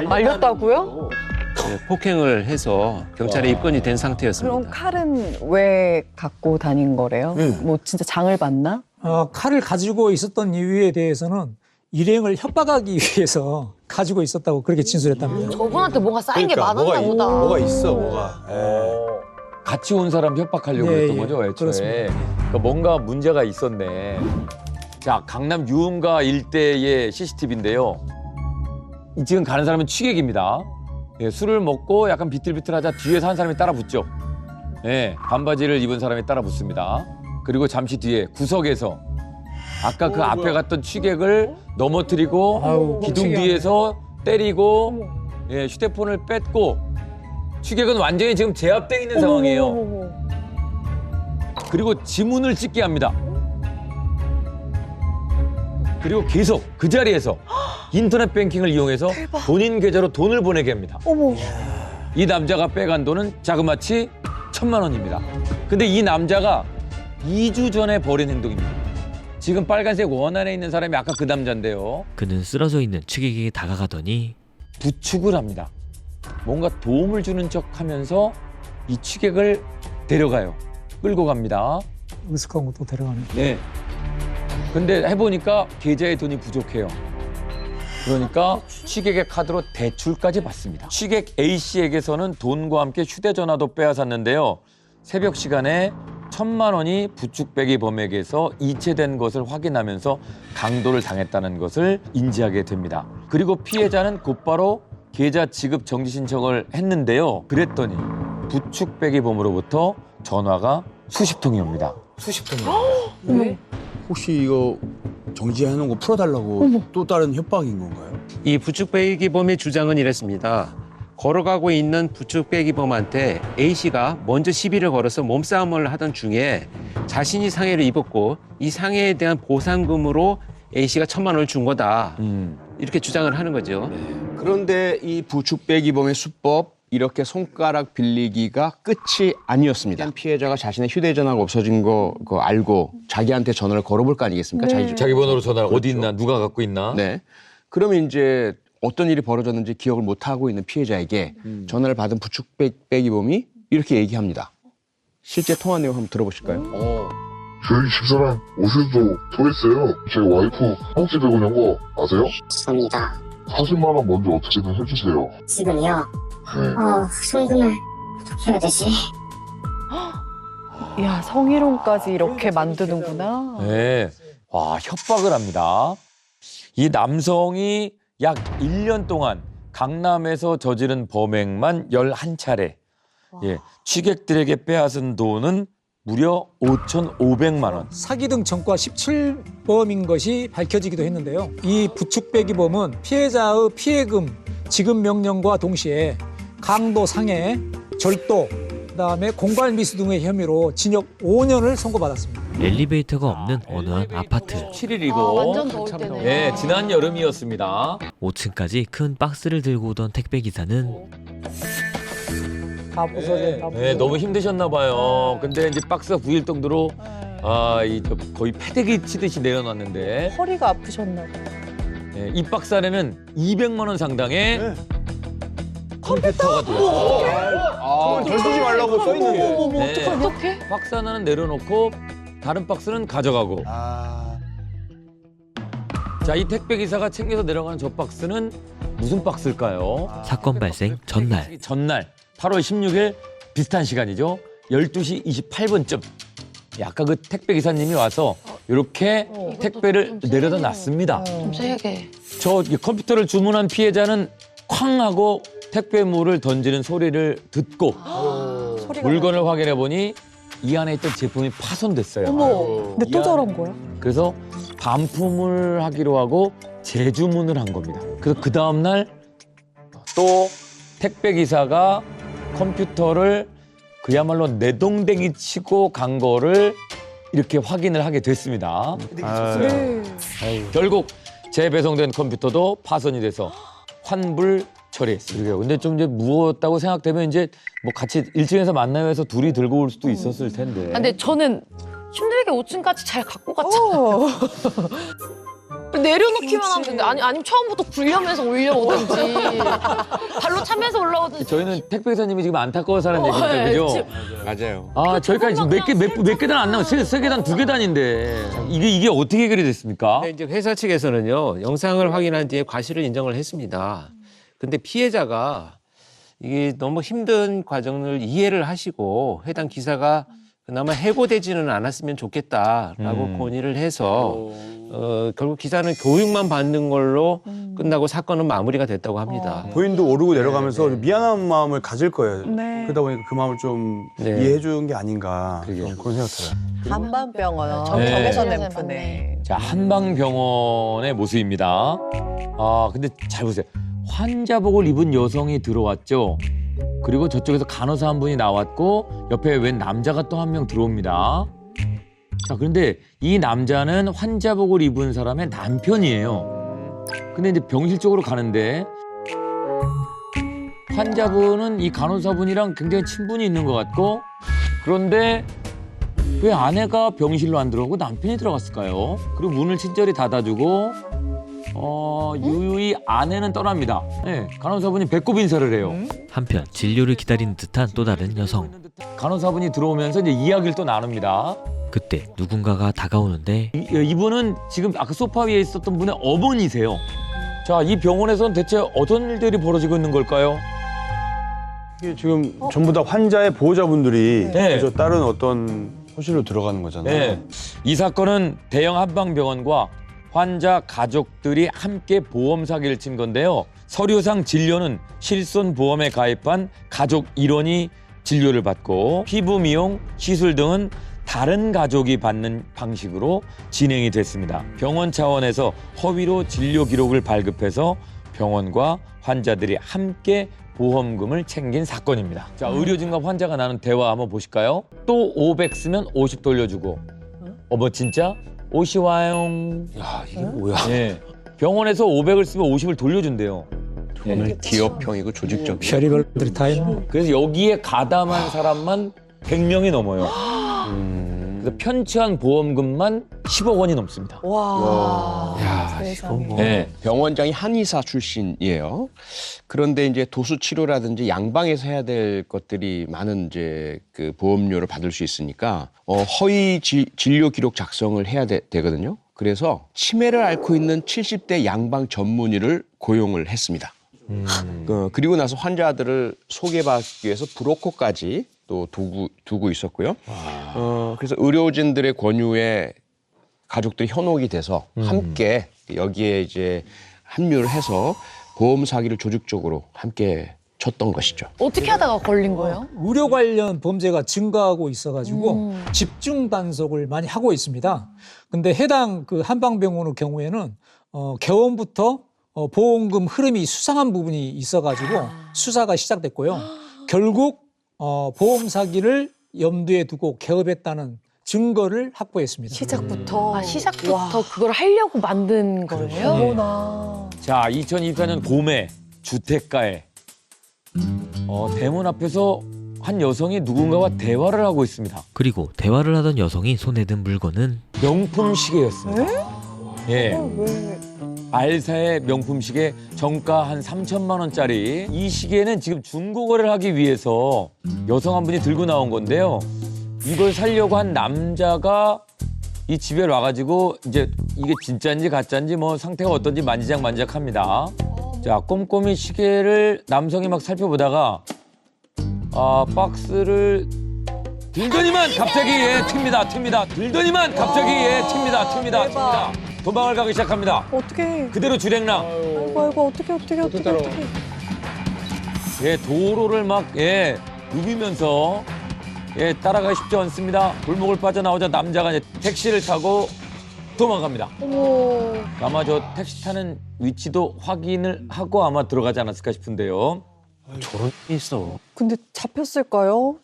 말렸다고요? 폭행을 해서 경찰에 입건이 된 상태였습니다. 그럼 칼은 왜 갖고 다닌 거래요? 뭐 진짜 장을 봤나? 칼을 가지고 있었던 이유에 대해서는 일행을 협박하기 위해서 가지고 있었다고 그렇게 진술했답니다. 저분한테 뭔가 쌓인 게 많았나 뭐가 보다. 뭐가 있어, 뭐가. 같이 온 사람 협박하려고 예, 했던 예. 거죠, 애초에. 그렇습니다. 그러니까 뭔가 문제가 있었네. 자, 강남 유흥가 일대의 CCTV인데요. 지금 가는 사람은 취객입니다. 예, 술을 먹고 약간 비틀비틀하자 뒤에서 한 사람이 따라 붙죠. 예, 반바지를 입은 사람이 따라 붙습니다. 그리고 잠시 뒤에 구석에서 아까 그 앞에 갔던 취객을 넘어뜨리고 아유, 기둥 끔찍하네. 뒤에서 때리고 예, 휴대폰을 뺐고 취객은 완전히 지금 제압돼 있는 상황이에요. 그리고 지문을 찍게 합니다. 그리고 계속 그 자리에서 인터넷 뱅킹을 이용해서 본인 계좌로 돈을 보내게 합니다. 이 남자가 빼간 돈은 자그마치 1,000만 원입니다. 근데 이 남자가 2주 전에 벌인 행동입니다. 지금 빨간색 원 안에 있는 사람이 아까 그 남자인데요. 그는 쓰러져 있는 취객에게 다가가더니 부축을 합니다. 뭔가 도움을 주는 척하면서 이 취객을 데려가요. 끌고 갑니다. 으슥한 것도 데려가네. 네. 근데 해보니까 계좌에 돈이 부족해요. 그러니까 취객의 카드로 대출까지 받습니다. 취객 A씨에게서는 돈과 함께 휴대전화도 빼앗았는데요. 새벽 시간에 1,000만 원이 부축배기 범에게서 이체된 것을 확인하면서 강도를 당했다는 것을 인지하게 됩니다. 그리고 피해자는 곧바로 계좌 지급 정지 신청을 했는데요. 그랬더니 부축배기 범으로부터 전화가 수십 통이 옵니다. 수십 통이요. 왜? 혹시 이거 정지해놓은 거 풀어달라고 또 다른 협박인 건가요? 이 부축배기범의 주장은 이랬습니다. 걸어가고 있는 부축배기범한테 A씨가 먼저 시비를 걸어서 몸싸움을 하던 중에 자신이 상해를 입었고 이 상해에 대한 보상금으로 A씨가 1,000만 원을 준 거다. 이렇게 주장을 하는 거죠. 그런데 이 부축배기범의 수법 이렇게 손가락 빌리기가 끝이 아니었습니다. 피해자가 자신의 휴대전화가 없어진 거 그거 알고 자기한테 전화를 걸어볼 거 아니겠습니까? 자기 번호로 전화를 어디 있나 누가 갖고 있나. 네. 그러면 이제 어떤 일이 벌어졌는지 기억을 못하고 있는 피해자에게 전화를 받은 부축배기범이 이렇게 얘기합니다. 실제 통화 내용 한번 들어보실까요? 저희 집사람 옷에도 토했어요. 제 와이프 펑치 100원 연거 아세요? 죄송합니다. 40만 원 먼저 어떻게든 해주세요. 지금요? 송금을 해야 되지? 야, 성희롱까지 이렇게 만드는구나. 네. 와, 협박을 합니다. 이 남성이 약 1년 동안 강남에서 저지른 범행만 11차례. 예, 취객들에게 빼앗은 돈은 무려 5,500만 원. 사기 등 전과 17범인 것이 밝혀지기도 했는데요. 이 부축배기범은 피해자의 피해금 지급 명령과 동시에 강도 상해, 절도, 그다음에 공갈 미수 등의 혐의로 징역 5년을 선고받았습니다. 엘리베이터가 없는 어느 한 아파트. 7일이고. 완전 더울 때네. 네, 지난 여름이었습니다. 5층까지 큰 박스를 들고 오던 택배기사는 다 부서져, 다 부서져. 네, 너무 힘드셨나 봐요. 근데 이제 박스가 부일 정도로 거의 패대기 치듯이 내려놨는데 허리가 아프셨나 봐. 이 박스 안에는 200만 원 상당의 컴퓨터가 들어왔어요. 그건 덜 쓰지 말라고 써 있는 게. 네. 어떡해? 박스 하나는 내려놓고 다른 박스는 가져가고. 자, 이 택배 기사가 챙겨서 내려가는 저 박스는 무슨 박스일까요? 사건 발생 전날 전날 8월 16일 비슷한 시간이죠. 12시 28분쯤. 아까 그 택배 기사님이 와서 이렇게 택배를 내려다 놨습니다. 좀 세게. 저 컴퓨터를 주문한 피해자는 쾅 하고 택배물을 던지는 소리를 듣고 물건을 확인해 보니 이 안에 있던 제품이 파손됐어요. 근데 또 저런 거야? 그래서 반품을 하기로 하고 재주문을 한 겁니다. 그래서 그 다음날 또 택배 기사가 컴퓨터를 그야말로 내동댕이 치고 간 거를 이렇게 확인을 하게 됐습니다. 결국 재배송된 컴퓨터도 파손이 돼서 환불 처리했습니다. 근데 좀 이제 무겁다고 생각되면 이제 뭐 같이 1층에서 만나요 해서 둘이 들고 올 수도 있었을 텐데. 근데 저는 힘들게 5층까지 잘 갖고 갔잖아요. 내려놓기만 하면 되는데 아니면 처음부터 굴려면서 올려오든지 발로 차면서 올라오든지. 저희는 택배 기사님이 지금 안타까워서 하는 얘기인데 그죠? 맞아요. 아 저희까지 지금 몇 계단 안 나와요. 세 계단, 두 계단인데 이게 어떻게 해결이 됐습니까? 근데 이제 회사 측에서는요, 영상을 확인한 뒤에 과실을 인정을 했습니다. 근데 피해자가 이게 너무 힘든 과정을 이해를 하시고 해당 기사가 그나마 해고되지는 않았으면 좋겠다라고 건의를 해서 결국 기사는 교육만 받는 걸로 끝나고 사건은 마무리가 됐다고 합니다. 본인도 오르고 내려가면서 미안한 마음을 가질 거예요. 네. 그러다 보니까 그 마음을 좀 이해해 주는 게 아닌가 그런 생각 들어요. 한방병원 네. 적외선 램프네. 자 한방병원의 모습입니다. 아 근데 잘 보세요. 환자복을 입은 여성이 들어왔죠. 그리고 저쪽에서 간호사 한 분이 나왔고 옆에 웬 남자가 또 한 명 들어옵니다. 자, 그런데 이 남자는 환자복을 입은 사람의 남편이에요. 근데 이제 병실 쪽으로 가는데 환자분은 이 간호사분이랑 굉장히 친분이 있는 것 같고 그런데 왜 아내가 병실로 안 들어가고 남편이 들어갔을까요? 그리고 문을 친절히 닫아주고 유유히 아내는 떠납니다. 네, 간호사분이 배꼽 인사를 해요. 한편 진료를 기다리는 듯한 또 다른 여성. 간호사분이 들어오면서 이제 이야기를 또 나눕니다. 그때 누군가가 다가오는데 이분은 지금 아까 소파 위에 있었던 분의 어머니세요. 자, 이 병원에서는 대체 어떤 일들이 벌어지고 있는 걸까요? 이게 지금 전부 다 환자의 보호자분들이 네. 그저 다른 어떤 호실로 들어가는 거잖아요. 네. 이 사건은 대형 한방병원과 환자 가족들이 함께 보험 사기를 친 건데요. 서류상 진료는 실손보험에 가입한 가족 일원이 진료를 받고 피부 미용, 시술 등은 다른 가족이 받는 방식으로 진행이 됐습니다. 병원 차원에서 허위로 진료 기록을 발급해서 병원과 환자들이 함께 보험금을 챙긴 사건입니다. 자, 의료진과 환자가 나눈 대화 한번 보실까요? 또 500 쓰면 50 돌려주고. 어머 진짜? 50 와요. 야, 이게 뭐야? 네. 병원에서 500을 쓰면 50을 돌려준대요. 정말 기업형이고 조직적이고. 셔리벌들 타임. 그래서 여기에 가담한 사람만 100명이 넘어요. 그래서 편취한 보험금만 10억 원이 넘습니다. 와. 야, 세상에. 네. 병원장이 한의사 출신이에요. 그런데 이제 도수 치료라든지 양방에서 해야 될 것들이 많은 이제 그 보험료를 받을 수 있으니까 허위 진료 기록 작성을 해야 되거든요. 그래서 치매를 앓고 있는 70대 양방 전문의를 고용을 했습니다. 그리고 나서 환자들을 소개받기 위해서 브로커까지 또 두고 있었고요. 그래서 의료진들의 권유에 가족들이 현혹이 돼서 함께 여기에 이제 합류를 해서 보험 사기를 조직적으로 함께 쳤던 것이죠. 어떻게 하다가 걸린 거예요? 의료 관련 범죄가 증가하고 있어가지고 집중 단속을 많이 하고 있습니다. 근데 해당 그 한방병원의 경우에는 개원부터 보험금 흐름이 수상한 부분이 있어가지고 수사가 시작됐고요. 결국 보험 사기를 염두에 두고 개업했다는 증거를 확보했습니다. 시작부터. 시작부터 그걸 하려고 만든 거예요? 어머나. 자, 2024년 봄에 주택가에 대문 앞에서 한 여성이 누군가와 대화를 하고 있습니다. 그리고 대화를 하던 여성이 손에 든 물건은 명품 시계였습니다. 예. 왜? 알사의 명품 시계 정가 한 3천만 원짜리. 이 시계는 지금 중고 거래를 하기 위해서 여성 한 분이 들고 나온 건데요. 이걸 사려고 한 남자가 이 집에 와가지고 이제 이게 진짜인지 가짜인지 뭐 상태가 어떤지 만지작만지작합니다. 자, 꼼꼼히 시계를 남성이 막 살펴보다가 박스를 들더니만 갑자기 튑니다. 들더니만 갑자기 튑니다. 도망을 가기 시작합니다. 어떻게? 그대로 주랭랑. 아이고 어떻게? 예, 도로를 막 누비면서 따라가기 쉽지 않습니다. 골목을 빠져나오자 남자가 이제 택시를 타고 도망갑니다. 어머. 아마 저 택시 타는 위치도 확인을 하고 아마 들어가지 않았을까 싶은데요. 저런 게 있어. 근데 잡혔을까요?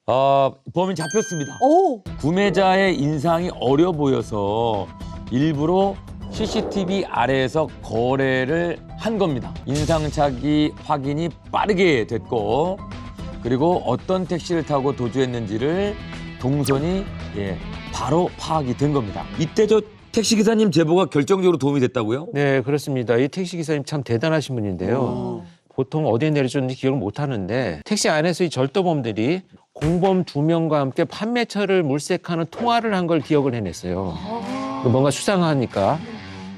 범인 잡혔습니다. 오. 구매자의 인상이 어려 보여서 일부러 CCTV 아래에서 거래를 한 겁니다. 인상착의 확인이 빠르게 됐고 그리고 어떤 택시를 타고 도주했는지를 동선이 바로 파악이 된 겁니다. 이때 저 택시기사님 제보가 결정적으로 도움이 됐다고요? 네, 그렇습니다. 이 택시기사님 참 대단하신 분인데요. 보통 어디에 내려줬는지 기억을 못 하는데 택시 안에서 이 절도범들이 공범 2명과 함께 판매처를 물색하는 통화를 한 걸 기억을 해냈어요. 뭔가 수상하니까.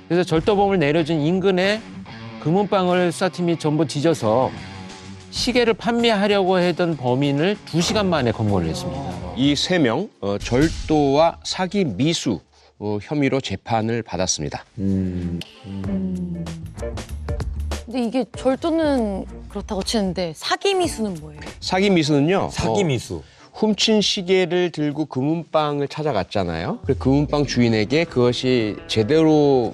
그래서 절도범을 내려준 인근에 금은방을 수사팀이 전부 뒤져서 시계를 판매하려고 했던 범인을 2시간 만에 검거를 했습니다. 이 3명 절도와 사기 미수 혐의로 재판을 받았습니다. 근데 이게 절도는 그렇다고 치는데 사기 미수는 뭐예요? 사기 미수는요. 사기 미수. 훔친 시계를 들고 금은방을 찾아갔잖아요. 그래서 금은방 주인에게 그것이 제대로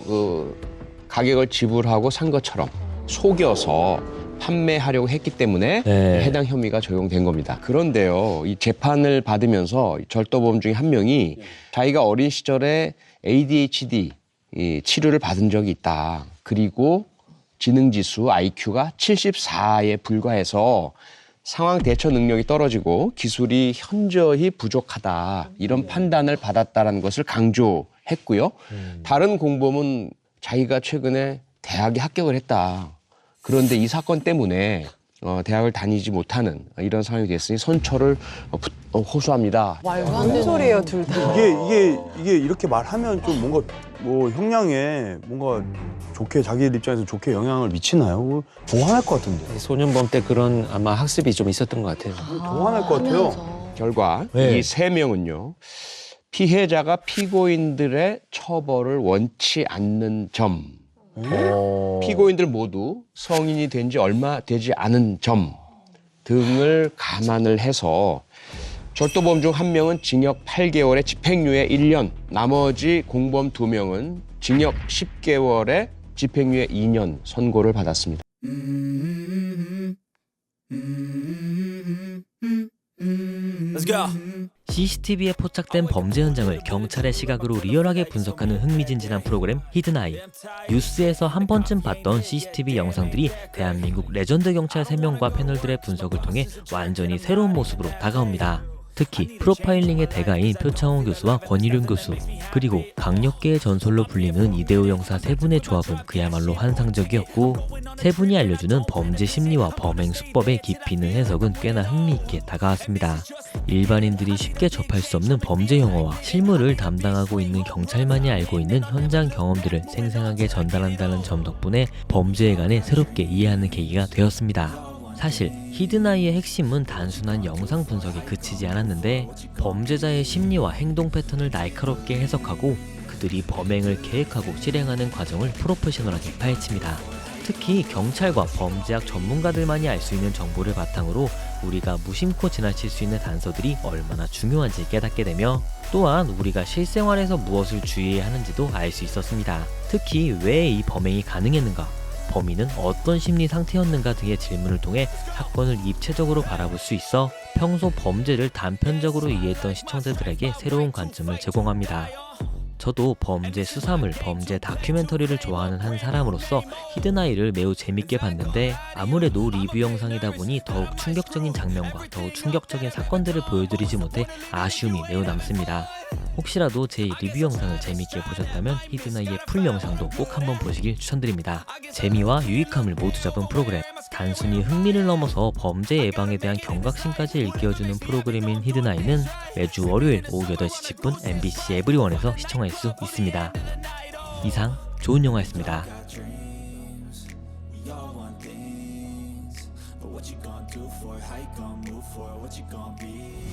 가격을 지불하고 산 것처럼 속여서 판매하려고 했기 때문에 해당 혐의가 적용된 겁니다. 그런데요, 이 재판을 받으면서 절도범 중에 한 명이 자기가 어린 시절에 ADHD 치료를 받은 적이 있다. 그리고 지능지수 IQ가 74에 불과해서 상황 대처 능력이 떨어지고 기술이 현저히 부족하다. 이런 판단을 받았다는 것을 강조했고요. 다른 공범은 자기가 최근에 대학에 합격을 했다. 그런데 이 사건 때문에 대학을 다니지 못하는 이런 상황이 됐으니 선처를 호소합니다. 말도 안 무슨 되는 소리예요, 둘 다? 이게 이렇게 말하면 좀 뭔가 뭐 형량에 뭔가 좋게 자기들 입장에서 좋게 영향을 미치나요? 동안할 것 같은데. 소년범 때 그런 아마 학습이 좀 있었던 것 같아요. 동안할 것 같아요. 결과 이 3명은요. 피해자가 피고인들의 처벌을 원치 않는 점, 피고인들 모두 성인이 된 지 얼마 되지 않은 점 등을 감안을 해서 절도범 중 1명은 징역 8개월에 집행유예 1년, 나머지 공범 2명은 징역 10개월에 집행유예 2년 선고를 받았습니다. Let's go. CCTV에 포착된 범죄 현장을 경찰의 시각으로 리얼하게 분석하는 흥미진진한 프로그램 히든아이. 뉴스에서 한 번쯤 봤던 CCTV 영상들이 대한민국 레전드 경찰 3명과 패널들의 분석을 통해 완전히 새로운 모습으로 다가옵니다. 특히 프로파일링의 대가인 표창원 교수와 권일윤 교수, 그리고 강력계의 전설로 불리는 이대호 형사 3분의 조합은 그야말로 환상적이었고, 3분이 알려주는 범죄 심리와 범행 수법의 깊이 있는 해석은 꽤나 흥미있게 다가왔습니다. 일반인들이 쉽게 접할 수 없는 범죄 용어와 실무를 담당하고 있는 경찰만이 알고 있는 현장 경험들을 생생하게 전달한다는 점 덕분에 범죄에 관해 새롭게 이해하는 계기가 되었습니다. 사실 히든아이의 핵심은 단순한 영상 분석에 그치지 않았는데 범죄자의 심리와 행동 패턴을 날카롭게 해석하고 그들이 범행을 계획하고 실행하는 과정을 프로페셔널하게 파헤칩니다. 특히 경찰과 범죄학 전문가들만이 알 수 있는 정보를 바탕으로 우리가 무심코 지나칠 수 있는 단서들이 얼마나 중요한지 깨닫게 되며, 또한 우리가 실생활에서 무엇을 주의해야 하는지도 알 수 있었습니다. 특히 왜 이 범행이 가능했는가, 범인은 어떤 심리 상태였는가 등의 질문을 통해 사건을 입체적으로 바라볼 수 있어 평소 범죄를 단편적으로 이해했던 시청자들에게 새로운 관점을 제공합니다. 저도 범죄 수사물, 범죄 다큐멘터리를 좋아하는 한 사람으로서 히든아이를 매우 재밌게 봤는데 아무래도 리뷰 영상이다 보니 더욱 충격적인 장면과 더욱 충격적인 사건들을 보여드리지 못해 아쉬움이 매우 남습니다. 혹시라도 제 리뷰 영상을 재밌게 보셨다면 히든아이의 풀 영상도 꼭 한번 보시길 추천드립니다. 재미와 유익함을 모두 잡은 프로그램, 단순히 흥미를 넘어서 범죄 예방에 대한 경각심까지 일깨워주는 프로그램인 히든아이는 매주 월요일 오후 8시 10분 MBC 에브리원에서 시청할 수 있습니다. 이상 좋은 영화였습니다. What you gonna do for it? How you gonna move for it? What you gonna be?